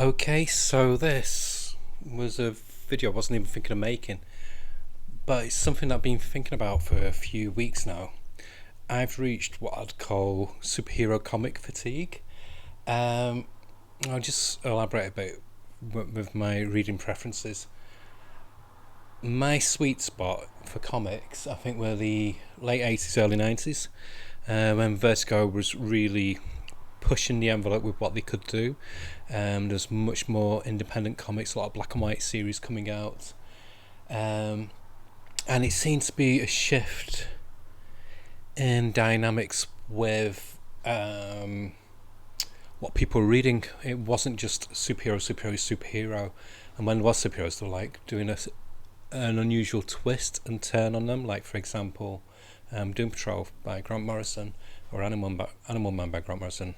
Okay, so this was a video I wasn't even thinking of making, but it's something I've been thinking about for a few weeks now. I've reached what I'd call superhero comic fatigue. Um, I'll just elaborate a bit with my reading preferences. My sweet spot for comics, I think, were the late 80s, early 90s, when Vertigo was really pushing the envelope with what they could do. There's much more independent comics, a lot of black and white series coming out. Um, and it seems to be a shift in dynamics with what people were reading. It wasn't just superhero. And when there was superheroes, they were like doing an unusual twist and turn on them. Like, for example, Doom Patrol by Grant Morrison, or Animal Man by Grant Morrison.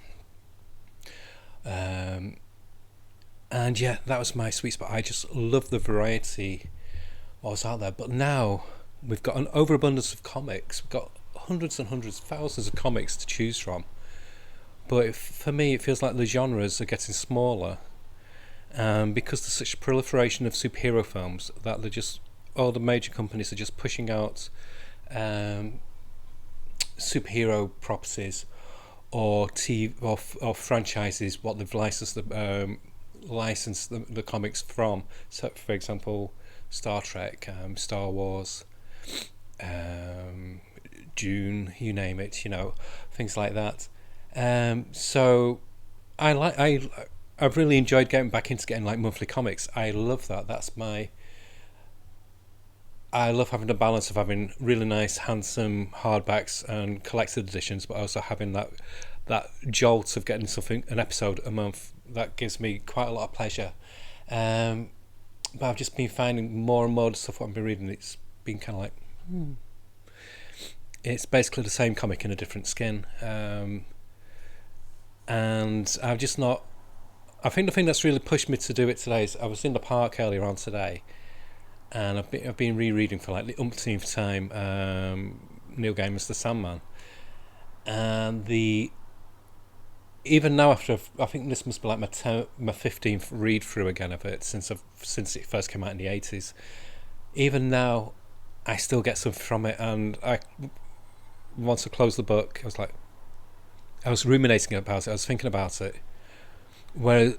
And yeah, that was my sweet spot. I just love the variety what was out there. But now we've got an overabundance of comics. We've got hundreds and hundreds, thousands of comics to choose from. But for me, it feels like the genres are getting smaller. Because there's such a proliferation of superhero films that they're just all the major companies are just pushing out superhero properties or or franchises what they've licensed the comics from. So, for example, Star Trek, Star Wars, Dune, you name it, things like that. So I've really enjoyed getting back into getting like monthly comics. I love that. I love having the balance of having really nice, handsome hardbacks and collected editions, but also having that jolt of getting an episode a month. That gives me quite a lot of pleasure. But I've just been finding more and more the stuff what I've been reading. It's been kind of like, it's basically the same comic in a different skin. And I've just not. I think the thing that's really pushed me to do it today is I was in the park earlier on today, and I've been rereading for like the umpteenth time Neil Gaiman's The Sandman, and even now after I think this must be like my 15th read through again of it since it first came out in the 80s. Even now, I still get something from it, and once I closed the book, I was ruminating about it. I was thinking about it. Where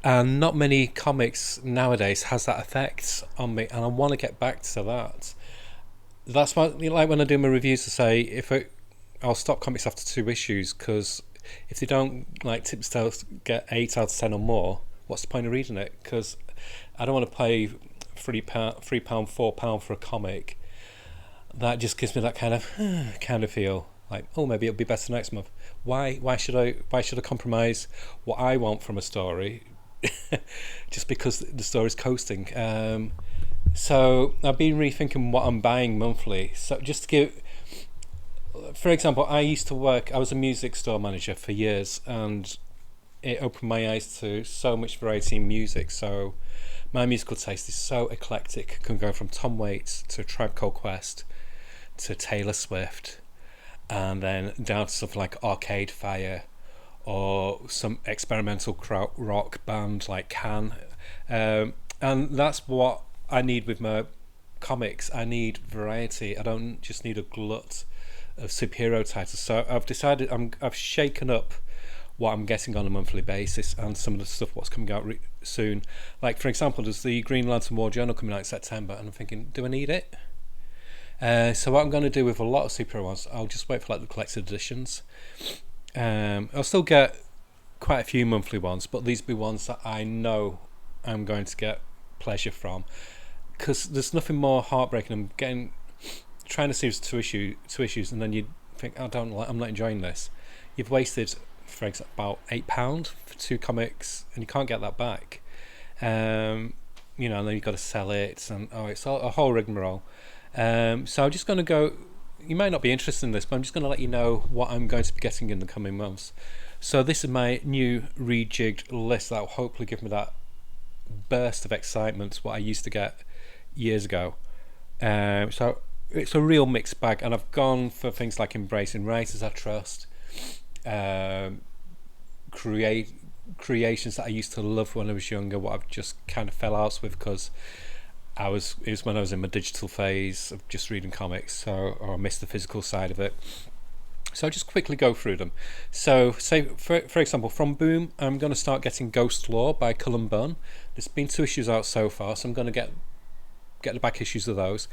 not many comics nowadays has that effect on me, and I want to get back to that. That's why, like when I do my reviews, I say I'll stop comics after 2 issues, because if they don't like tip styles get 8 out of 10 or more, what's the point of reading it? Because I don't want to pay £3, £4 for a comic. That just gives me that kind of feel like, oh, maybe it'll be better next month. Why should I compromise what I want from a story just because the story's coasting? So I've been rethinking what I'm buying monthly. So just to give, for example, I was a music store manager for years, and it opened my eyes to so much variety in music. So my musical taste is so eclectic. Can go from Tom Waits to Tribe Called Quest to Taylor Swift, and then down to stuff like Arcade Fire or some experimental krautrock rock band like Can. And that's what I need with my comics. I need variety. I don't just need a glut of superhero titles. So I've decided I've shaken up what I'm getting on a monthly basis, and some of the stuff what's coming out soon. Like, for example, there's the Green Lantern War Journal coming out in September, and I'm thinking, do I need it? So what I'm going to do with a lot of superhero ones, I'll just wait for like the collected editions. I'll still get quite a few monthly ones, but these will be ones that I know I'm going to get pleasure from, because there's nothing more heartbreaking than trying to series two issues, and then you think, I'm not enjoying this. You've wasted, for example, about £8 for 2 comics, and you can't get that back. And then you've got to sell it, and it's a whole rigmarole. So I'm just going to go. You might not be interested in this, but I'm just going to let you know what I'm going to be getting in the coming months. So this is my new rejigged list that will hopefully give me that burst of excitement what I used to get years ago. So it's a real mixed bag, and I've gone for things like Embracing Writers I Trust, creations that I used to love when I was younger, what I've just kind of fell out with because it was when I was in my digital phase of just reading comics, so or I missed the physical side of it. So I'll just quickly go through them. So, say for example, from Boom, I'm going to start getting Ghost Lore by Cullen Bunn. There's been 2 issues out so far, so I'm going to get the back issues of those.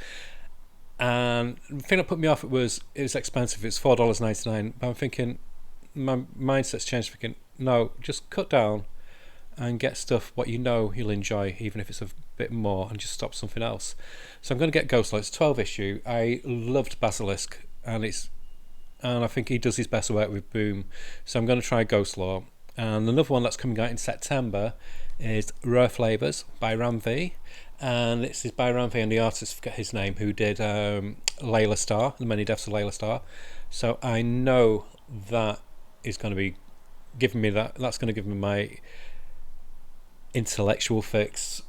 And the thing that put me off it was expensive. It's $4.99, but I'm thinking my mindset's changed. Thinking no, just cut down and get stuff what you know you'll enjoy, even if it's a bit more, and just stop something else. So I'm going to get Ghost Lore. It's 12 issue. I loved Basilisk, and I think he does his best work with Boom. So I'm going to try Ghost Lore. And another one that's coming out in September is Rare Flavors by Ram V. And this is by Ram V and the artist, I forget his name, who did Layla Starr, The Many Deaths of Layla Starr. So I know that is going to be giving me that's going to give me my intellectual fix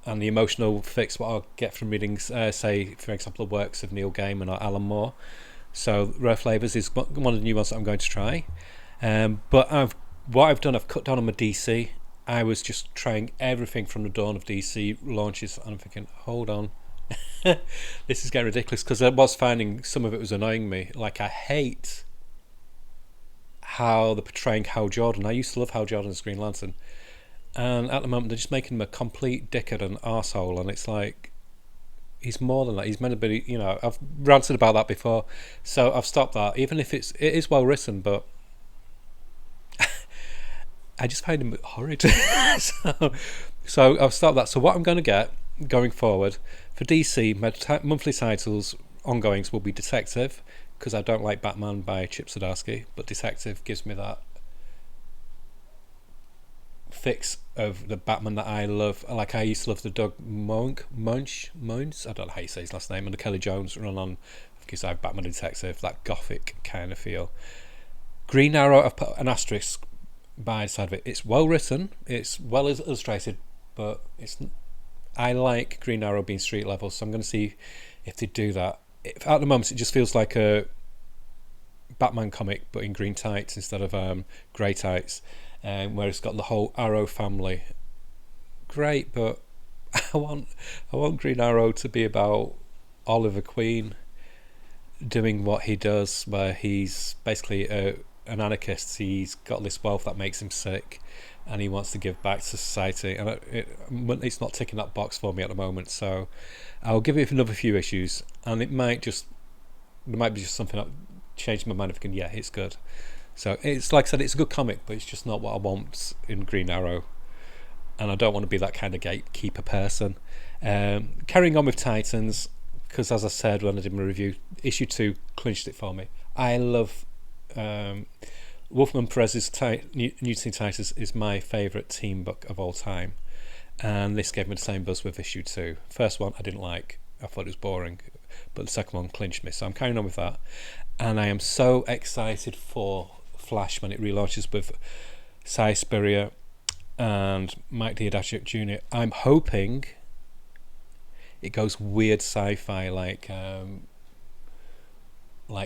and the emotional fix what I'll get from reading, say, for example, the works of Neil Gaiman or Alan Moore. So Rare Flavors is one of the new ones that I'm going to try. But what I've done, I've cut down on my DC. I was just trying everything from the dawn of DC launches, and I'm thinking, hold on, this is getting ridiculous, because I was finding some of it was annoying me. Like, I hate how they're portraying Hal Jordan. I used to love Hal Jordan as Green Lantern, and at the moment they're just making him a complete dickhead and arsehole, and it's like, he's more than that. He's meant to be, I've ranted about that before, so I've stopped that. Even if it is well written, but I just find him horrid. so I've stopped that. So what I'm going to get going forward for DC, my monthly titles, ongoings will be Detective, because I don't like Batman by Chip Zdarsky, but Detective gives me that fix of the Batman that I love. Like, I used to love the Doug Munch, I don't know how you say his last name, and the Kelly Jones run on, because I have Batman Detective, that gothic kind of feel. Green Arrow, I've put an asterisk by the side of it. It's well written, it's well illustrated, but I like Green Arrow being street level, so I'm going to see if they do that. At the moment, it just feels like a Batman comic, but in green tights instead of grey tights, where it's got the whole Arrow family. Great, but I want Green Arrow to be about Oliver Queen doing what he does, where he's basically an anarchist. He's got this wealth that makes him sick, and he wants to give back to society, and it's not ticking that box for me at the moment. So I'll give it another few issues, and there might be just something that changed my mind of thinking, yeah, it's good. So it's like I said, it's a good comic, but it's just not what I want in Green Arrow, and I don't want to be that kind of gatekeeper person. Carrying on with Titans, because as I said when I did my review, issue 2 clinched it for me. I love Wolfman Perez's New Teen Titans is my favourite team book of all time, and this gave me the same buzz with issue 2. First one I didn't like, I thought it was boring, but the second one clinched me, so I'm carrying on with that. And I am so excited for Flash when it relaunches with Cy Spurrier and Mike Diadacic Jr. I'm hoping it goes weird sci-fi like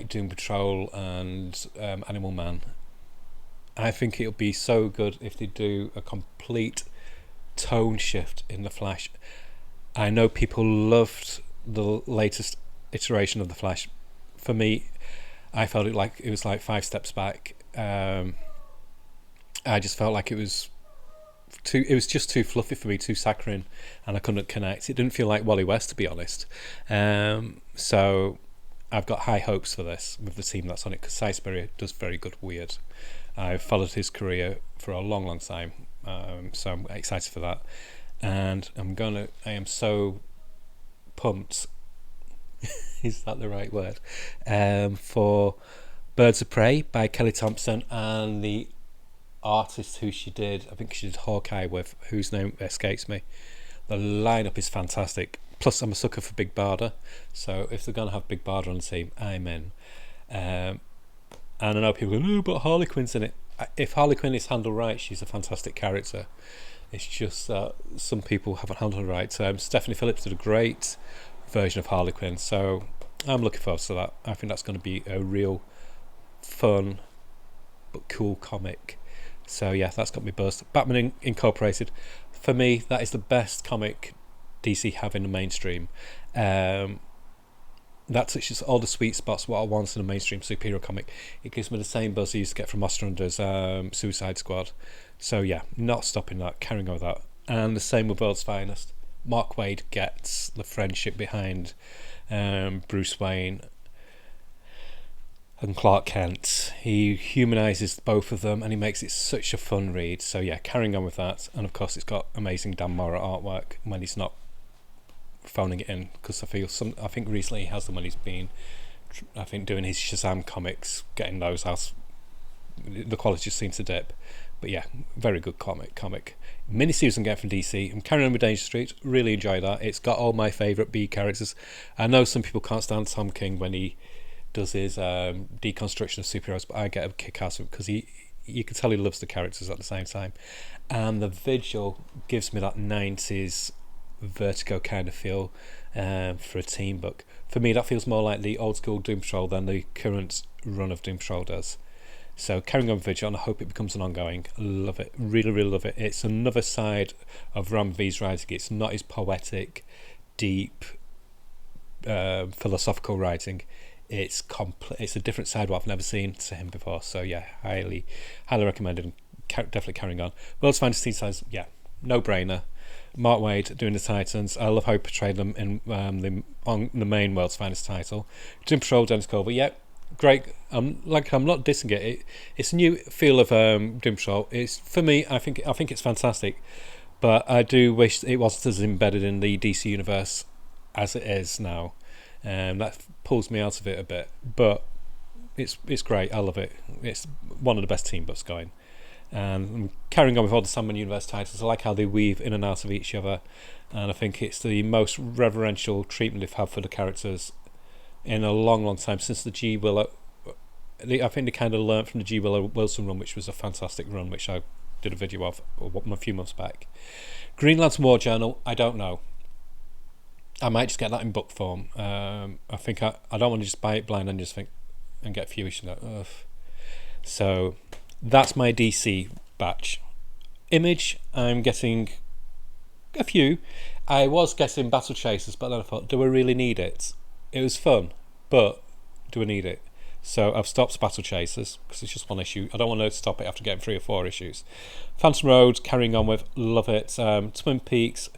Doom Patrol and Animal Man. I think it'll be so good if they do a complete tone shift in the Flash. I know people loved the latest iteration of the Flash. For me, I felt it was like 5 steps back. I just felt like it was just too fluffy for me, too saccharine, and I couldn't connect. It didn't feel like Wally West, to be honest. So I've got high hopes for this with the team that's on it, because Cy Spurrier does very good weird. I've followed his career for a long, long time, so I'm excited for that. And I am so pumped. Is that the right word? For Birds of Prey by Kelly Thompson, and the artist who she did Hawkeye with, whose name escapes me. The lineup is fantastic. Plus, I'm a sucker for Big Barda, so if they're going to have Big Barda on the team, I'm in. And I know people go, no, but Harley Quinn's in it. If Harley Quinn is handled right, she's a fantastic character. It's just that some people haven't handled her right. Stephanie Phillips did a great version of Harley Quinn, so I'm looking forward to that. I think that's going to be a real fun but cool comic. So yeah, that's got me buzzed. Batman Incorporated, for me, that is the best comic DC have in the mainstream. That touches all the sweet spots what I want in a mainstream superhero comic. It gives me the same buzz I used to get from Ostrander's Suicide Squad. So yeah, not stopping that, carrying on with that. And the same with World's Finest. Mark Waid gets the friendship behind Bruce Wayne and Clark Kent. He humanises both of them and he makes it such a fun read. So yeah, carrying on with that. And of course it's got amazing Dan Mora artwork when he's not phoning it in, because I think recently he has them when he's been doing his Shazam comics, getting those out. The quality just seems to dip. But yeah, very good comic. Miniseries I'm getting from DC. I'm carrying on with Danger Street. Really enjoy that. It's got all my favourite B characters. I know some people can't stand Tom King when he does his deconstruction of superheroes, but I get a kick out of it because you can tell he loves the characters at the same time. And the Vigil gives me that 90s Vertigo kind of feel for a team book. For me, that feels more like the old school Doom Patrol than the current run of Doom Patrol does. So carrying on with Vigil, and I hope it becomes an ongoing. Love it, really, really love it. It's another side of Ram V's writing. It's not his poetic, deep, philosophical writing. It's it's a different side what I've never seen to him before. So yeah, highly recommended, and definitely carrying on. World's Finest Teen Titans, yeah, no brainer. Mark Waid doing the Titans. I love how he portrayed them in on the main World's Finest title. Doom Patrol, Dennis Culver, yeah, great. I'm not dissing it. It's a new feel of Doom Patrol. It's, for me, I think it's fantastic, but I do wish it wasn't as embedded in the DC universe as it is now. That pulls me out of it a bit, but it's great. I love it. It's one of the best team books going. And carrying on with all the Sandman Universe titles, I like how they weave in and out of each other, and I think it's the most reverential treatment they've had for the characters in a long, long time, since the G. Willow. I think they kind of learnt from the G. Willow Wilson run, which was a fantastic run, which I did a video of a few months back. Green Lantern War Journal, I don't know. I might just get that in book form. I think I don't want to just buy it blind and just think and get a few issues. Ugh. So that's my DC batch. Image, I'm getting a few. I was getting Battle Chasers, but then I thought, do I really need it? It was fun, but do I need it? So I've stopped Battle Chasers because it's just one issue. I don't want to stop it after getting 3 or 4 issues. Phantom Road, carrying on with, love it. Twin Peaks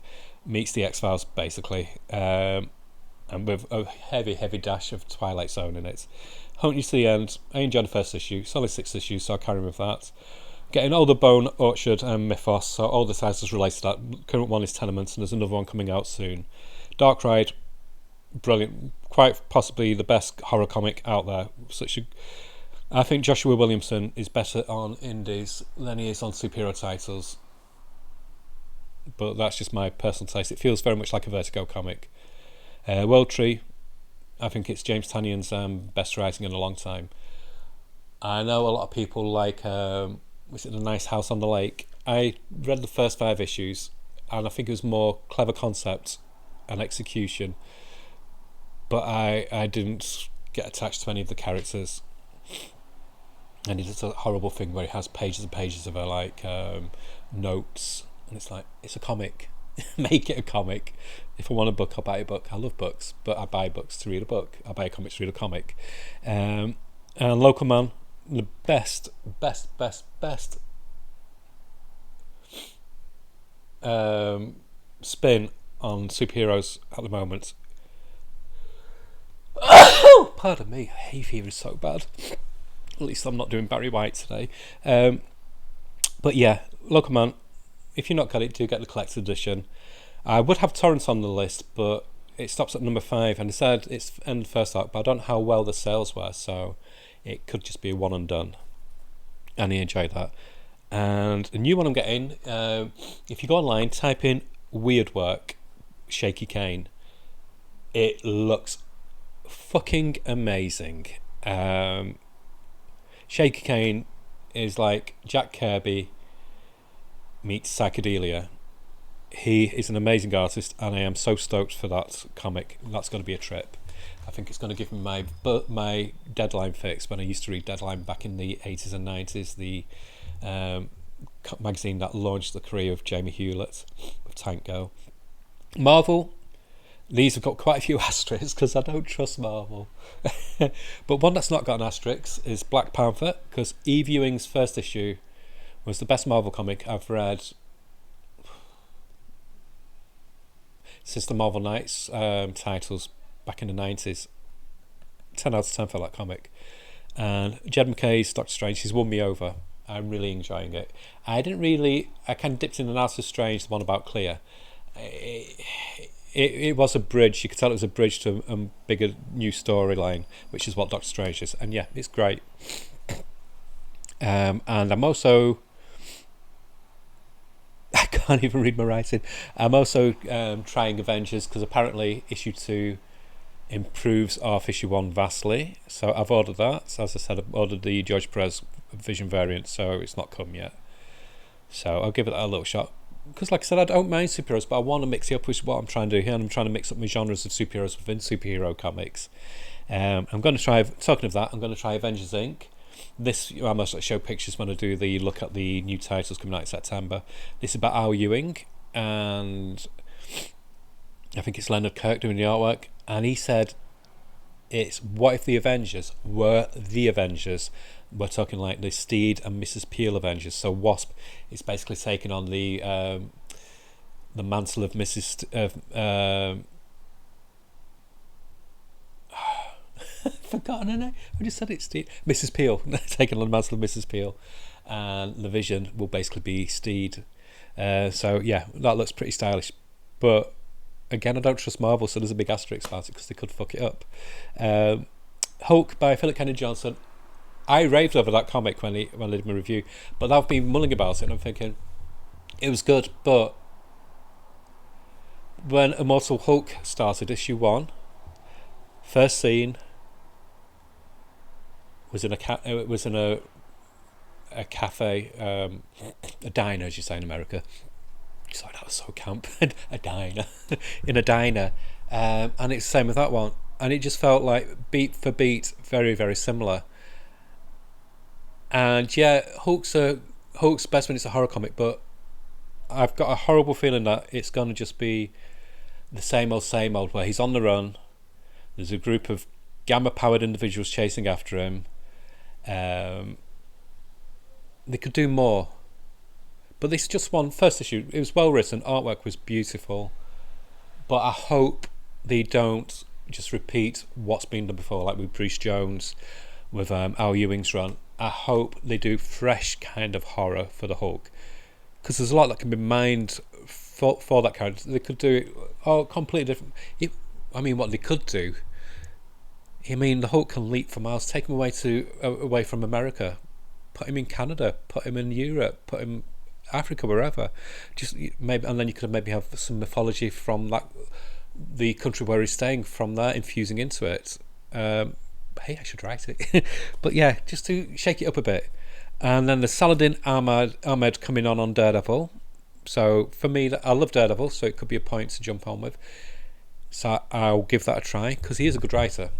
meets the X-Files, basically, and with a heavy, heavy dash of Twilight Zone in it. Hunt You to the End, I enjoyed the first issue, solid 6 issues, so I'll carry on with that. Getting all the Bone Orchard and Mythos, so all the titles related to that. Current one is Tenements, and there's another one coming out soon. Dark Ride, brilliant, quite possibly the best horror comic out there. I think Joshua Williamson is better on indies than he is on superhero titles, but that's just my personal taste. It feels very much like a Vertigo comic. World Tree, I think it's James Tannion's best writing in a long time. I know a lot of people like was it The Nice House on the Lake? I read the first 5 issues and I think it was more clever concept and execution, but I didn't get attached to any of the characters, and he does a horrible thing where he has pages and pages of notes, and it's like, it's a comic. Make it a comic. If I want a book, I'll buy a book. I love books, but I buy books to read a book. I buy a comic to read a comic. And Local Man, the best spin on superheroes at the moment. Pardon me, hay fever is so bad. At least I'm not doing Barry White today. But yeah, Local Man, if you've not got it, do get the collector's edition. I would have Torrance on the list, but it stops at number 5, and it said it's end first arc, but I don't know how well the sales were, so it could just be a one and done. And I enjoyed that. And a new one I'm getting, if you go online, type in Weird Work, Shaky Kane. It looks fucking amazing. Shaky Kane is like Jack Kirby meets psychedelia. He is an amazing artist, and I am so stoked for that comic. That's going to be a trip. I think it's going to give me my Deadline fix when I used to read Deadline back in the 80s and 90s. The magazine that launched the career of Jamie Hewlett with Tank Girl. Marvel, these have got quite a few asterisks because I don't trust Marvel. But one that's not got an asterisk is Black Panther, because Eve Ewing's first issue was the best Marvel comic I've read since the Marvel Knights titles back in the 90s. 10 out of 10 for that comic. And Jed MacKay's Doctor Strange, he's won me over. I'm really enjoying it. I kind of dipped in and out of Strange, the one about Clea. It was a bridge. You could tell it was a bridge to a bigger new storyline, which is what Doctor Strange is. And yeah, it's great. And I'm also... I can't even read my writing. I'm also trying Avengers, because apparently issue 2 improves off issue 1 vastly. So I've ordered that. So as I said, I've ordered the George Perez Vision variant, so it's not come yet. So I'll give it a little shot. Because like I said, I don't mind superheroes, but I want to mix it up with what I'm trying to do here, and I'm trying to mix up my genres of superheroes within superhero comics. I'm going to try, talking of that, I'm going to try Avengers Inc. This, I must show pictures when I do the look at the new titles coming out in September. This is about Al Ewing, and I think it's Leonard Kirk doing the artwork, and he said it's what if the Avengers were the Avengers. We're talking like the Steed and Mrs. Peel Avengers. So Wasp is basically taking on the mantle of Mrs. Forgotten her name. I just said it. Steed. Mrs. Peel taking on the mantle of Mrs. Peel, and the Vision will basically be Steed. So yeah, that looks pretty stylish. But again, I don't trust Marvel, so there's a big asterisk about it because they could fuck it up. Hulk by Philip Kennedy Johnson. I raved over that comic when I did my review, but I've been mulling about it and I'm thinking it was good, but when Immortal Hulk started, issue 1, first scene was in a cafe, a diner, as you say in America. Sorry, that was so camp. A diner. In a diner. And it's the same with that one. And it just felt like beat for beat, very, very similar. And yeah, Hulk's best when it's a horror comic, but I've got a horrible feeling that it's going to just be the same old, where he's on the run, there's a group of gamma-powered individuals chasing after him. They could do more. But this just one first issue. It was well written, artwork was beautiful, but I hope they don't just repeat what's been done before, like with Bruce Jones, with Al Ewing's run. I hope they do fresh kind of horror for the Hulk, because there's a lot that can be mined for that character. They could do it completely different. What they could do, the Hulk can leap for miles, take him away from America, put him in Canada, put him in Europe, put him Africa, wherever. Just maybe, and then you could maybe have some mythology from the country where he's staying, from there infusing into it. Hey, I should write it. But yeah, just to shake it up a bit. And then the Saladin Ahmed coming on Daredevil. So for me, I love Daredevil, so it could be a point to jump on with. So I'll give that a try, because he is a good writer.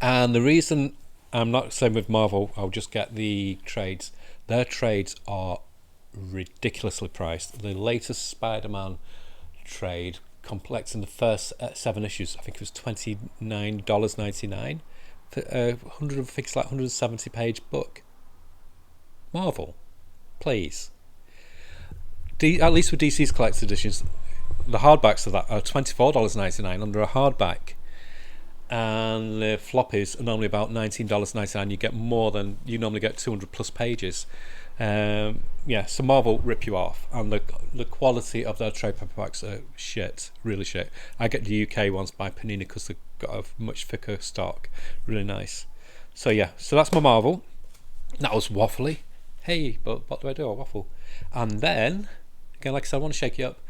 And the reason I'm not saying with Marvel, I'll just get the trades. Their trades are ridiculously priced. The latest Spider-Man trade, complex in the first 7 issues, I think it was $29.99 for a 170 page book. Marvel, please. At least with DC's collector's editions, the hardbacks of that are $24.99 under a hardback, and the floppies are normally about $19.99. You get more than you normally get, 200 plus pages. So Marvel rip you off, and the quality of their trade paperbacks are shit, really shit. I get the UK ones by Panini because they've got a much thicker stock, really nice. So that's my Marvel. That was waffly. Hey, but what do I do? I waffle. And then again, like I said, I want to shake you up.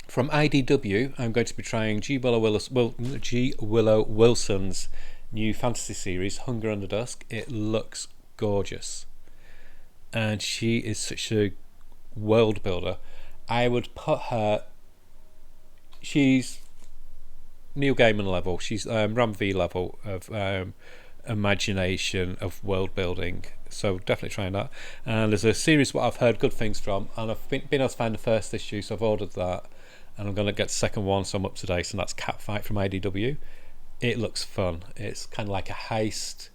From IDW, I'm going to be trying G. Willow Wilson's new fantasy series, Hunger and the Dusk. It looks gorgeous, and she is such a world builder. I would put her, she's Neil Gaiman level, she's Ram V level of imagination, of world building. so definitely trying that. And there's a series what I've heard good things from, and I've been able to find the first issue, so I've ordered that, and I'm going to get the second one, so I'm up to date, and that's Catfight from IDW. It looks fun. It's kind of like a heist.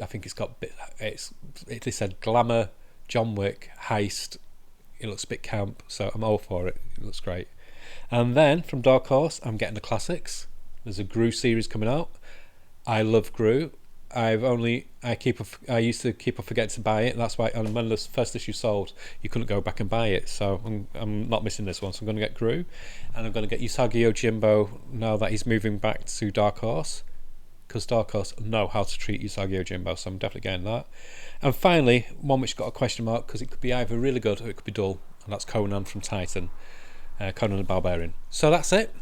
I think it said glamour, John Wick, heist. It looks a bit camp, so I'm all for it. It looks great. And then from Dark Horse, I'm getting the classics. There's a Gru series coming out. I love Gru. I used to keep on forgetting to buy it. That's why, and when the first issue sold, you couldn't go back and buy it. So I'm not missing this one. So I'm going to get Gru, and I'm going to get Usagi Yojimbo now that he's moving back to Dark Horse, because Dark Horse know how to treat Usagi Yojimbo. So I'm definitely getting that. And finally, one which got a question mark because it could be either really good or it could be dull, and that's Conan from Titan, Conan the Barbarian. So that's it.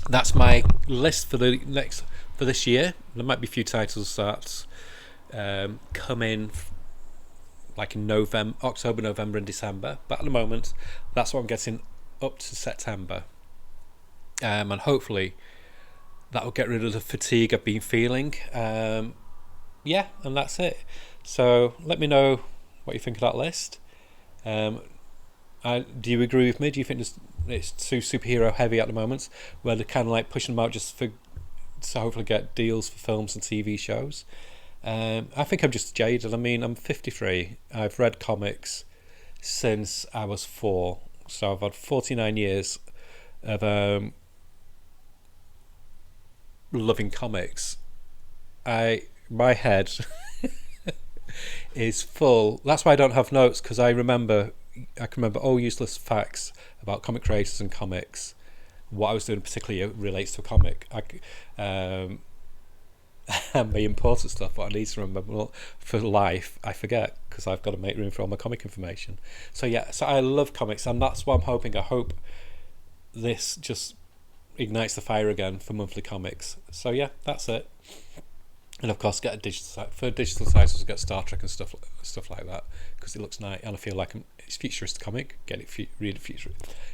That's my list for this year. There might be a few titles that come in like in October, November and December, but at the moment that's what I'm getting up to September, and hopefully that will get rid of the fatigue I've been feeling. And that's it. So let me know what you think of that list. Do you agree with me? Do you think it's too superhero heavy at the moment, where they're kind of like pushing them out just to hopefully get deals for films and TV shows? I think I'm just jaded. I mean, I'm 53. I've read comics since I was 4, so I've had 49 years of loving comics. My head is full. That's why I don't have notes, because I can remember all useless facts about comic creators and comics. What I was doing particularly relates to a comic. And the important stuff, what I need to remember for life, I forget, because I've got to make room for all my comic information. So I love comics, and that's what I'm hoping. I hope this just ignites the fire again for monthly comics. So yeah, that's it. And of course, get a digital site. For digital titles, get Star Trek and stuff like that, because it looks nice, and I feel like it's futuristic comic. Get it read it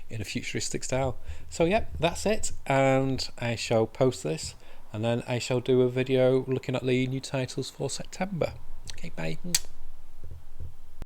in a futuristic style. So yeah, that's it. And I shall post this, and then I shall do a video looking at the new titles for September. Okay, bye.